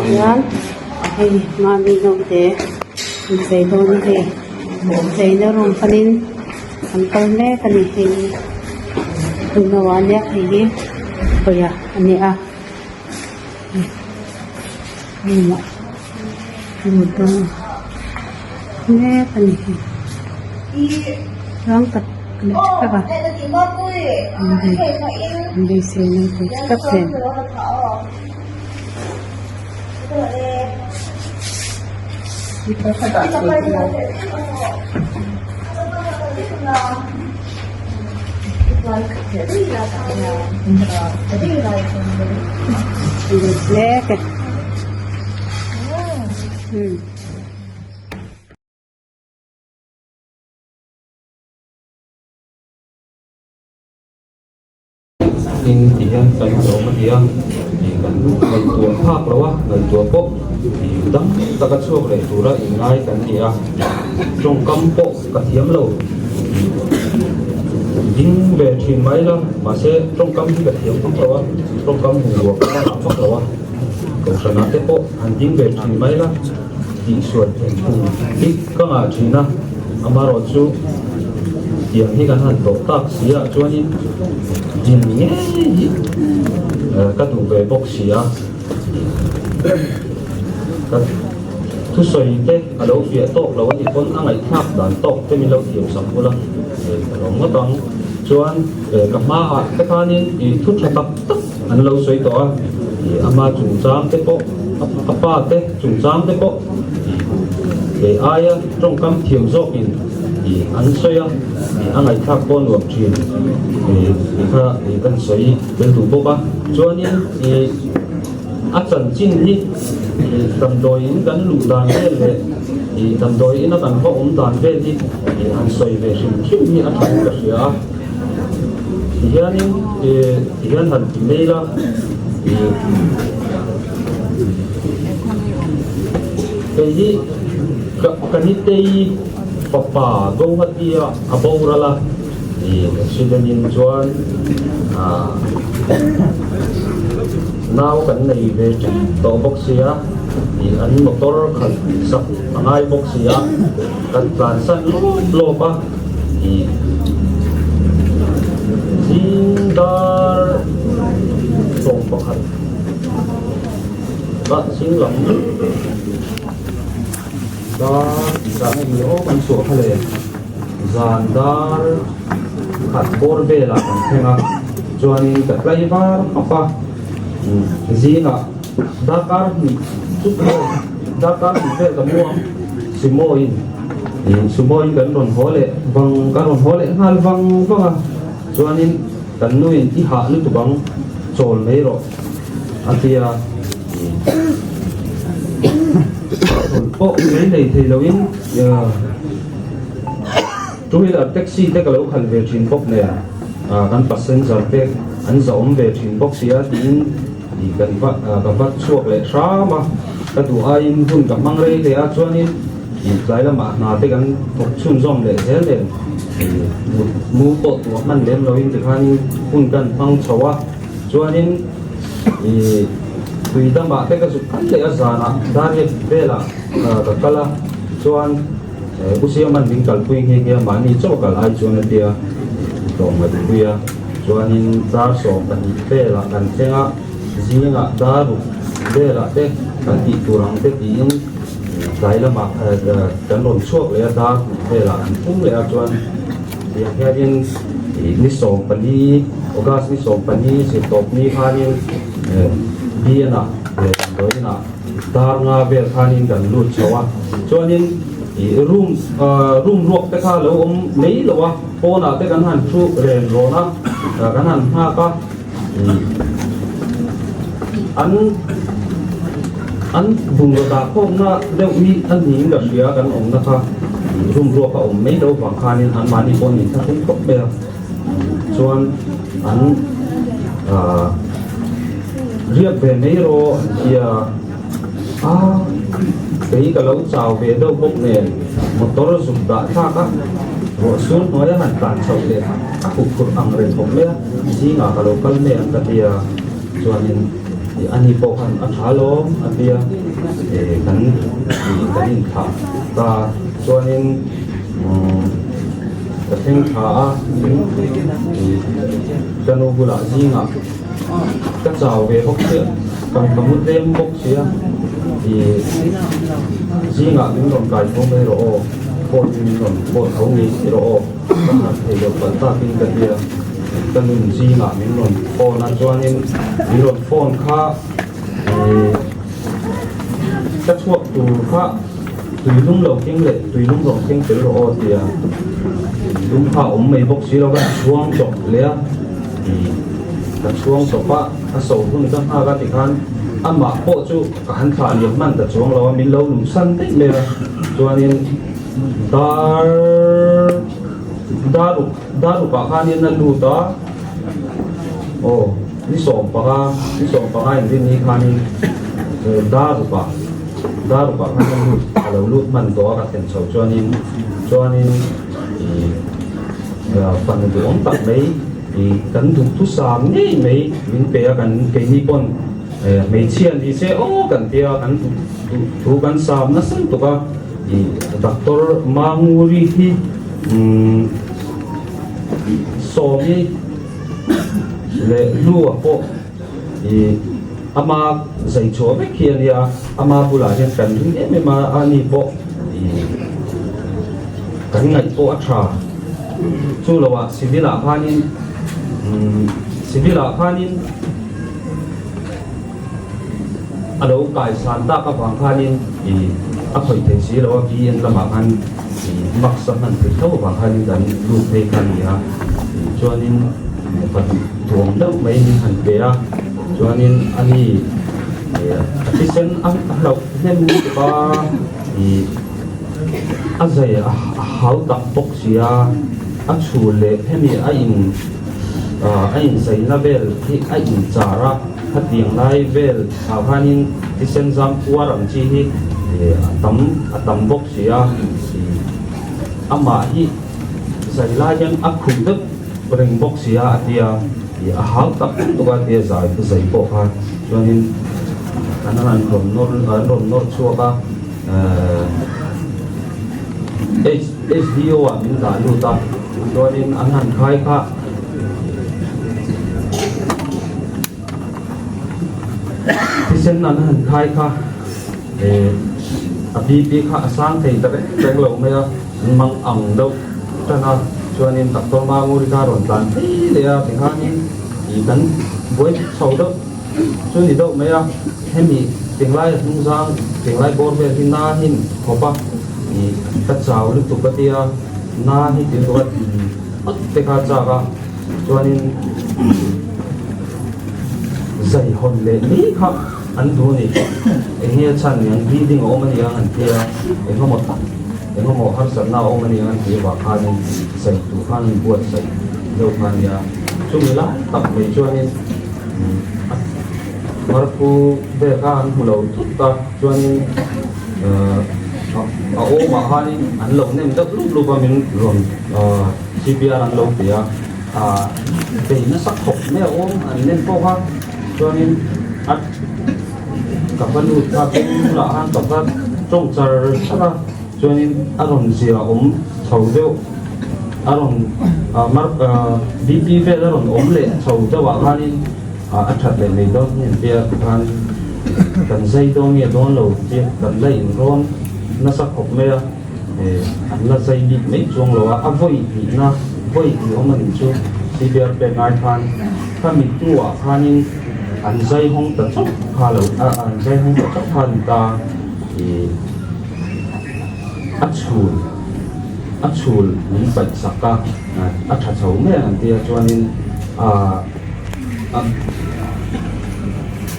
Yan. Ay, mami nung te. Say doon ni say na ron kanin. Ang kalme kanin. Tunawan niya kaya. Kaya, ani ah. Ay, ma. Tudong. Ne, kanin. Yang tak. Ka ba? Hindi say na ito. Stop din. Leket. In tiyan kan do matiya kan ngai tua phak lawa ngai tua pok dang takat suak le tura ingai kan tia trong kampo kathiam lo ding ve thin mai la ma se trong kam hi kathiam phak lawa trong kam hu ka phak lawa ko sana te po an ding ve thin mai la ti suat ti ka nga thina amaro chu tiang hi kan han to tak sia chuanin jin nge ka tu ve bok sia ka thu soi te alo fia to lo wa ti kon angai thap dan to te mi lo tiam sam pula lo ma tang chuan ka ma a ka khanin I thu tha tak tak an lo soi to a ama chung chang te po apa te chung chang te po aya trong kam thiam zok in an soya angai thak kon luam thin kha kan soi ben tu boka chuanin a chan chin hi tam doi in kan lu dan le tam doi in a kan ho dan ve hi an soi ve shin thim hi a thang ka sia hianin hian han ti meila hi kanitei papa go hatia aborala sidanin chuan naw kan nei ve to boxia an motor khan sak angai boxia kan plan san lo pa sindar tong pakhat ba sing lam da mai o kan so khale zandar khat bor bela kan thenga chuanin ka klaivar apa zina dakar ni dakar ni ve ka muam simoin kan ron hole bang kan ron hole hal bang banga chuanin kan nuin ti ha lu tu bang chol mai ro atia po mấy này thì lâu in chúng mình là taxi thế cái lâu khăn về chuyến bốc này căn passenger về anh giống về chuyến bốc xía thì gần vắt chuộc lại xa mà cái tụ ai in hun gặp mang đây thì cho nên cái là mà thế cái một chun rong để thế này mua bộ tụ mang lên lâu in thì han hun cần phăng chوا cho nên tùy tâm bạc cái sự cắt lệ giả nè đa nhật về là cái kala chuan bút xia mình mình cần quy nghe mà ni cho cái lại chuan tia đồng mà quy à chuan in dar so cần về là cần thế á riêng á dar về là thế cần tị tu răng thế tị những cái là mà cần lồn chuộc lệ dar về là cũng lệ chuan thì cái in ni so pani ogas ni so pani si top ni khanin bia na đối na tar nga về khanin kan lut chawa chuanin room ruok te kha lo nei lo wa po na te kan han thu ren ro na kan han ha ka an bung ro da khom na deu mi an ning da sia kan na kha room ruok ka nei lo bang khanin an mani pon ni tha kun khop be chuan an riêng về mấy rô thì cái lâu chào về đâu bốc nè một tố dùng đã khác á bộ xuống nói là tàn sầu để các cuộc ăn rồi không biết gì mà cả lâu cân nè cái thì cho nên anh đi bộ hành ăn thả lố anh bia gắn in thả ta cho nên cái thing thả cho nó vừa là gì ngã các giàu về bốc xịa còn có một đêm bốc xịa thì gì ngã những con cái không mấy rồi phone những con phone không nghĩ rồi các hạt thì được vận tải kinh cái bia cái mình gì ngã những con phone anh cho nên những con phone khác các chuột từ khác tùy lúc đầu kinh lệ tùy lúc đầu kinh tế rồi thì lúc họ mấy bốc xí đâu các chuông chọc lẽ thì các chuông chọc á các sầu cũng các hai cái thì ăn mà bộ chú cả hắn thả nhiều man các chuông lâu mình lâu lũ săn tích mẹ cho nên đa đủ cả hai nên là đủ đó đi sòng bạc anh đi khai đa đủ cả hai nên lâu lút man đó các tiền sầu cho nên phần của ông tặng đấy thì cần thu sám nhỉ mấy mình bé cần cái gì con mấy chiên thì sẽ cần tia cần thu cần sám nó sinh tụ cả thì doctor manguri thì somi le lua po thì ama dạy cho mấy kia thì ama bula hiện cần những cái mà ani po thì cần ngày po atra chú là what sivila phanin alo kai santa ka bang phanin I a khoi the si lo ki en lama khan maksa man the tho bang phanin dan lu pe khan ya chuanin pat thuang deuh mai ni han pe a chuanin ani assistant lo nem ba I azai a hau tak bok sia a chule hemi a in sei na vel hi a in chara hatiang lai vel avhanin tisen jam puaram chi hi atam bok sia ama hi sei la yan a khum deuh ring bok sia atia a hau tak to ga te zai te sei po kha chuanin anaran rom nor chuaka SDO min da lu ta chuanin an han khai kha tisen an han khai kha a bi kha sang thei ta rek lo me mang ang do tana chuanin doctor ma nguri ka ron tan thei le a thing ni I kan boi chau do chu ni do me a hemi tinglai hung sang tinglai bor ve hin na hin khopa I ka chau lu tu ka tia na hi ti do te kha cha ka chuanin zai hon le ni kha an du ni he chan yang reading o mani yang an tia e ho mo har san na o mani yang an tia wa kha ni sai tu khan buat sai lo khan ya chu mi la tak me chuanin marpu be ka an hu lo tu ta chuanin o ma hani an lo nem tak lu ba min ron CPR an lo tia te na sak khop me om an nen po ha chuanin at kapan ut ka la han kapan trong char sara chuanin aron zia chau deuh aron mar BP ve aron le chau deuh wa hanin a that le nei don nen tia kan kan zai dong ye don lo ti kan lai in ron na sak khop me an la zai bik mai chuang lo a voi ti na voi ti om an chu CPR pe ngai khan kami tu a khanin an zai hong ta chok kha lo an zai hong ta chok khan ta achul min pai saka a tha chho me an tia chuanin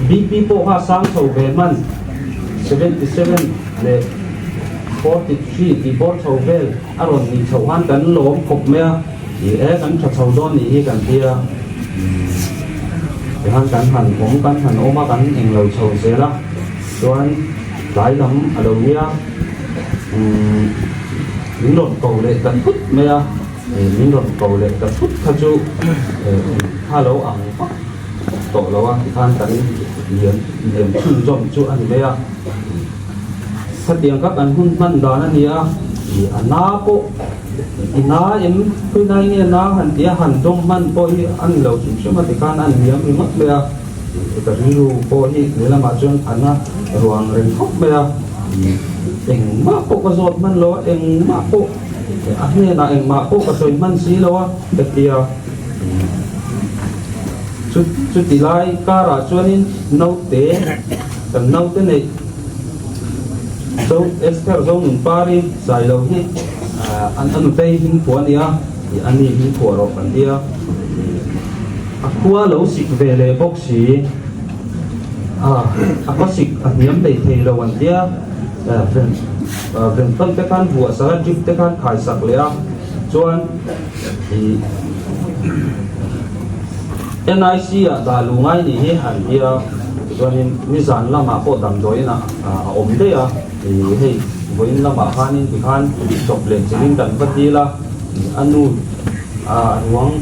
BP po ha sang chho ve man 77 le 43 ti bor chho vel aron ni chho han kan lom khop me kan tha chho don ni hi kan tia han kan oma kan eng lo chho se la chuan lai lam alo nia min ron ko le kan phut me a min ron ko le kan phut kha chu hello ang tổ lo thì than cái điểm chung dòng chỗ anh đây à phát tiếng các anh hun man đó anh à thì anh na po ina em cứ này nghe na hẳn tia hẳn trong man po hi anh lâu chung chung mà thì can anh hiếm thì mất bây à cái ru po hi nếu là mà chung anh à ruang rừng khóc bây à em mạ po cái giọt man lo em mạ po anh nghe là em mạ po cái giọt man xí lo cái tia chút tí lại cara cho nên nấu té cần nấu thế này dấu extra dấu mình pari dài lâu hết anh tây hình phổ này thì anh hình phổ rồi phần kia qua lâu xịt về lệ bốc xí có xịt hiếm để thề lâu phần kia phần tâm cái can vụ sao giúp cái can khai sạc lệ cho anh thì NIC đã lưu ngay đi hết hẳn kia cho nên mi dàn là mà có đầm rồi nè ổn đấy thì hey với là mà khan thì khan chọc lên chỉ nên cần vật đi là anh nu ruang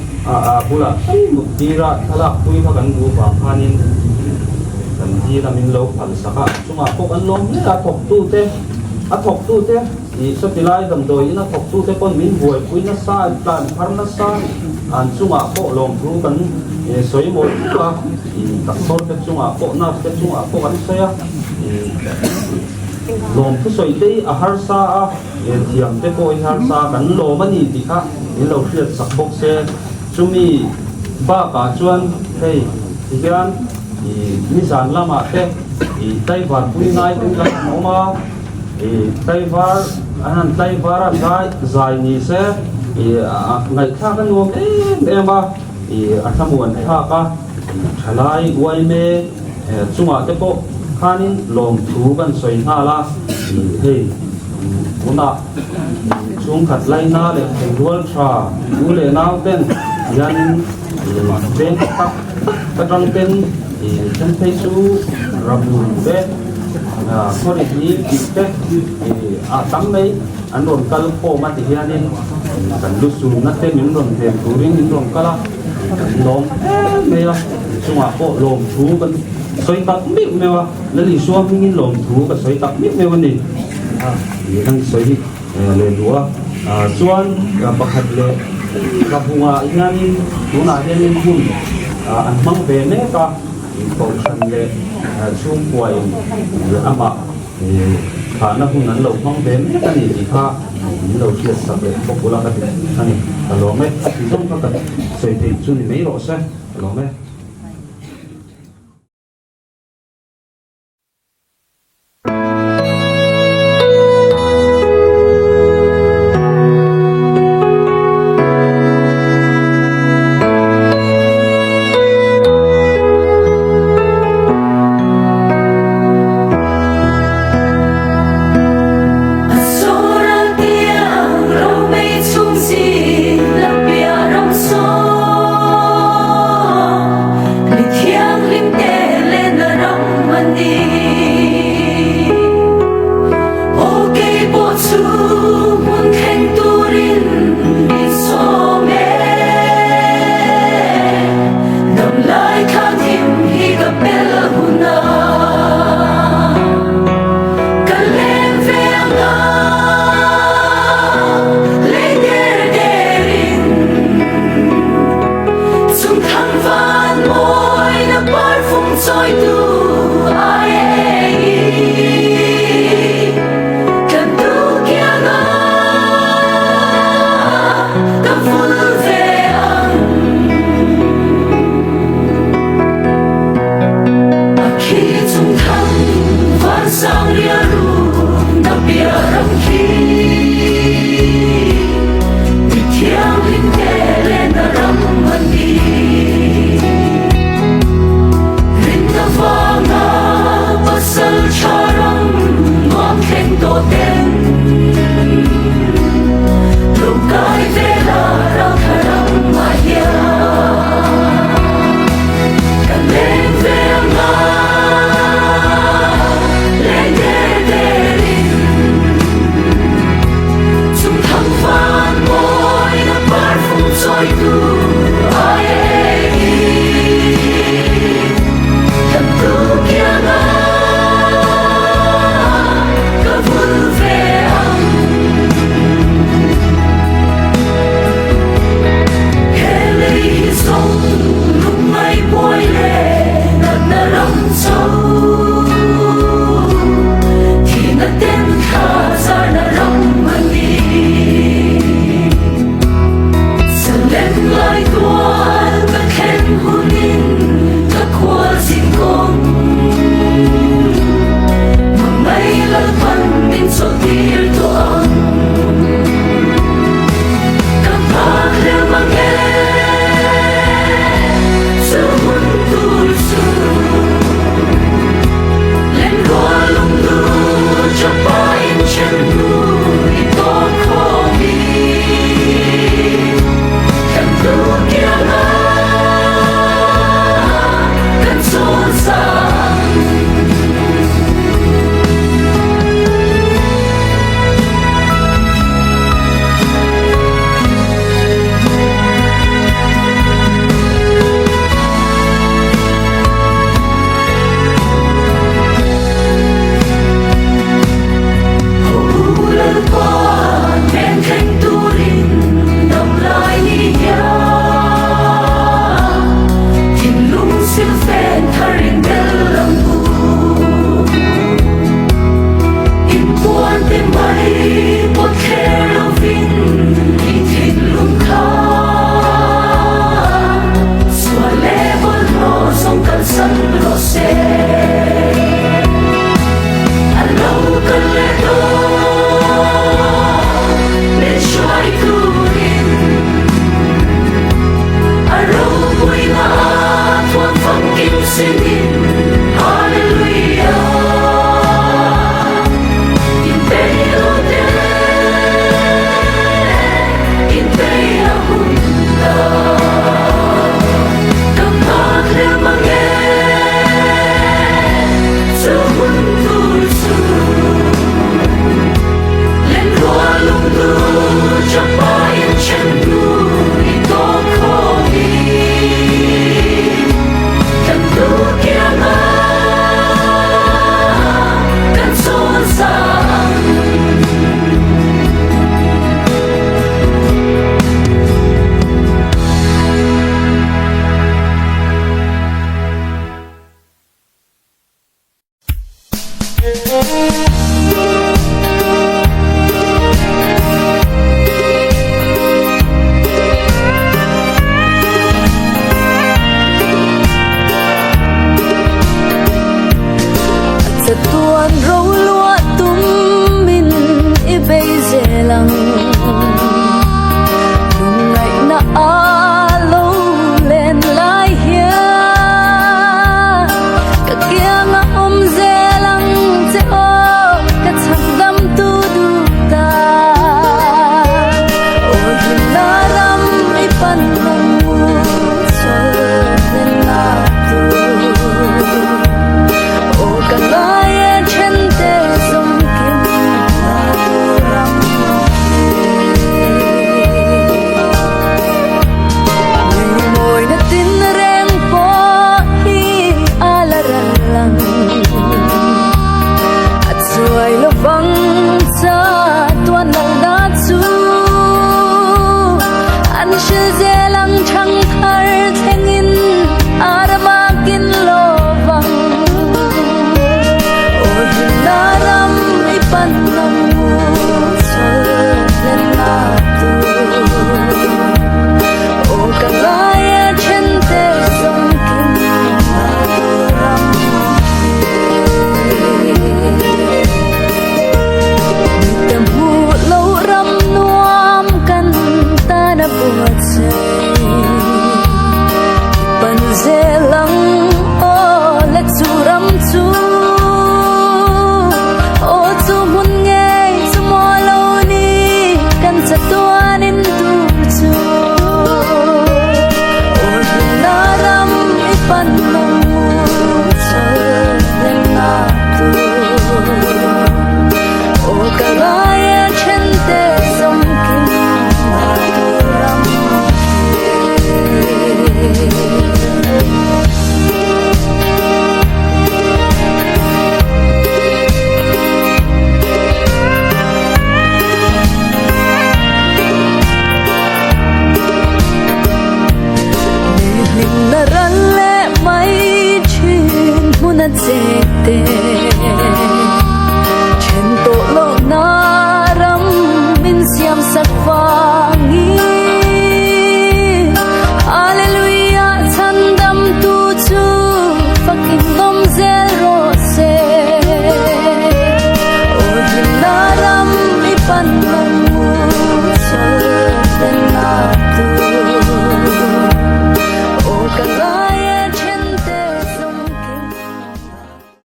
pula một tí ra thay là quý các anh group khan nên cần đi là mình lâu phải saka chúng mà có anh lom đấy là thọc tu thế thì sau khi lại đầm rồi nó thọc tu thế con mình vui quý nó sai plan phar nó sai anh chúng mà có lom tu cần soi một là các số cái chúng à bộ nào cái chúng à bộ cái soi lom cái soi đấy har sa thiam cái coi har sa cần lom anh thì khác những lâu chuyện sắp bốc xe chúng mi ba cả chuan hey thì cái anh thì mi dàn làm mà thế thì tay vạt quý ngay cũng là nó mà thì tay vạt anh tay vạt ra dài như thế thì ngày khác cái nuông em mà thì tham muốn thà cả lại quay mê chúng ta có khả năng lòng thú vẫn xoay na là thì chúng ta chúng khát lại na để thành world trà u lệ nào tên dân bên các trong tên thì chân thấy chú rabu bên có thể đi tết thì tắm đấy anh đồn cal po mà thì hiện nay cần lúc xuống nát tên những đồn thềm túi những đồn cal lom mê à chúng ta có lom thú vẫn xoay tắc miết mê à lấy lý do mình lom thú và xoay tắc miết mê vấn đề thì đang xoay lên đũa chuan bậc hạt lệ gặp hoa hiện chúng ta hiện lên phun anh mang về nè cả cầu sân lệ chung quay ama khả năng hùng ăn lẩu mang về nè cái gì thì kha những lẩu chiết sạch lệ bốc bula cái này cái lẩu mấy thì trong các cái xoay thì chung mấy lẩu xe lẩu mấy